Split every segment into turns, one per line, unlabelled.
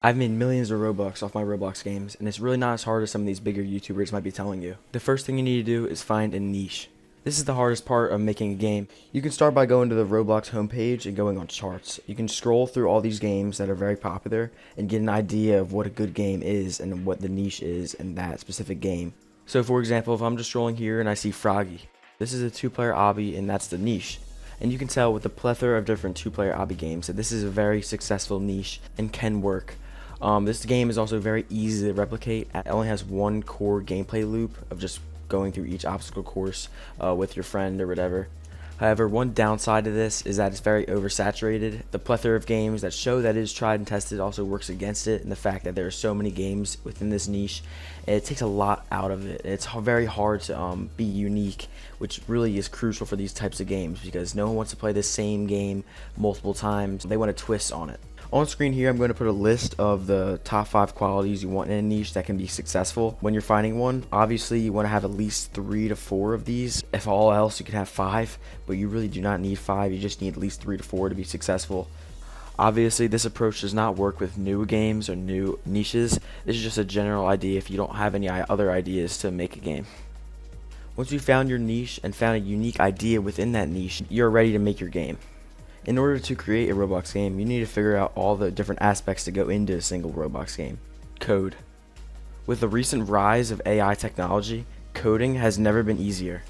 I've made millions of Robux off my Roblox games, and it's really not as hard as some of these bigger YouTubers might be telling you. The first thing you need to do is find a niche. This is the hardest part of making a game. You can start by going to the Roblox homepage and going on charts. You can scroll through all these games that are very popular and get an idea of what a good game is and what the niche is in that specific game. So for example, if I'm just scrolling here and I see Froggy, this is a two-player obby and that's the niche. And you can tell with the plethora of different two-player obby games that this is a very successful niche and can work. This game is also very easy to replicate. It only has one core gameplay loop of just going through each obstacle course with your friend or whatever. However, one downside to this is that it's very oversaturated. The plethora of games that show that it is tried and tested also works against it, and the fact that there are so many games within this niche, it takes a lot out of it. It's very hard to be unique, which really is crucial for these types of games because no one wants to play the same game multiple times. They want a twist on it. On screen here, I'm going to put a list of the top 5 qualities you want in a niche that can be successful when you're finding one. Obviously, you want to have at least 3 to 4 of these. If all else, you can have 5, but you really do not need 5. You just need at least 3 to 4 to be successful. Obviously, this approach does not work with new games or new niches. This is just a general idea if you don't have any other ideas to make a game. Once you've found your niche and found a unique idea within that niche, you're ready to make your game. In order to create a Roblox game, you need to figure out all the different aspects to go into a single Roblox game. Code. With the recent rise of AI technology, coding has never been easier.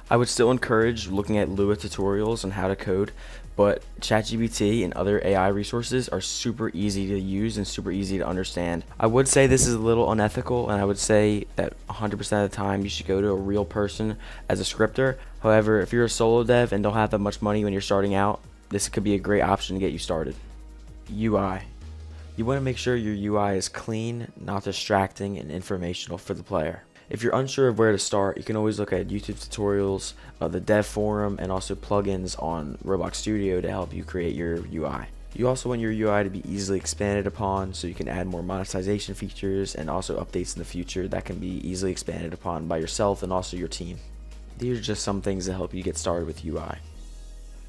I would still encourage looking at Lua tutorials on how to code, but ChatGPT and other AI resources are super easy to use and super easy to understand. I would say this is a little unethical, and I would say that 100% of the time you should go to a real person as a scripter. However, if you're a solo dev and don't have that much money when you're starting out, this could be a great option to get you started. UI. You want to make sure your UI is clean, not distracting, and informational for the player. If you're unsure of where to start, you can always look at YouTube tutorials, the dev forum, and also plugins on Roblox Studio to help you create your UI. You also want your UI to be easily expanded upon, so you can add more monetization features and also updates in the future that can be easily expanded upon by yourself and also your team. These are just some things that help you get started with UI.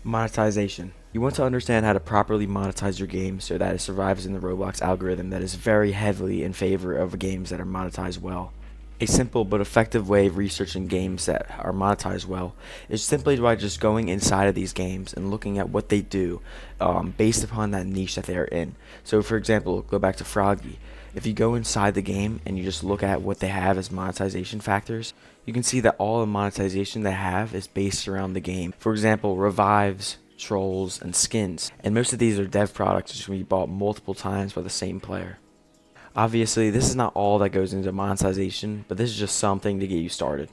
Monetization. You want to understand how to properly monetize your game so that it survives in the Roblox algorithm that is very heavily in favor of games that are monetized well. A simple but effective way of researching games that are monetized well is simply by just going inside of these games and looking at what they do based upon that niche that they are in. So for example, go back to Froggy. If you go inside the game and you just look at what they have as monetization factors, you can see that all the monetization they have is based around the game. For example, revives, trolls, and skins. And most of these are dev products which can be bought multiple times by the same player. Obviously, this is not all that goes into monetization, but this is just something to get you started.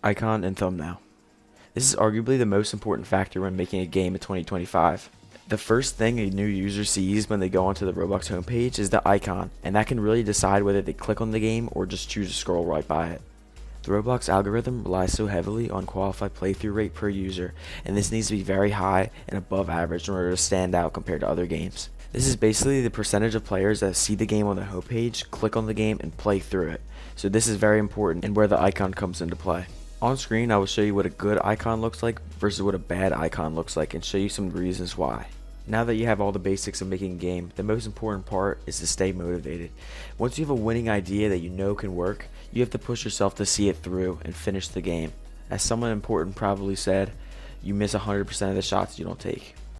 Icon and thumbnail. This is arguably the most important factor when making a game in 2025. The first thing a new user sees when they go onto the Roblox homepage is the icon, and that can really decide whether they click on the game or just choose to scroll right by it. The Roblox algorithm relies so heavily on qualified playthrough rate per user, and this needs to be very high and above average in order to stand out compared to other games. This is basically the percentage of players that see the game on the homepage, click on the game, and play through it. So this is very important and where the icon comes into play. On screen, I will show you what a good icon looks like versus what a bad icon looks like and show you some reasons why. Now that you have all the basics of making a game, the most important part is to stay motivated. Once you have a winning idea that you know can work, you have to push yourself to see it through and finish the game. As someone important probably said, you miss 100% of the shots you don't take.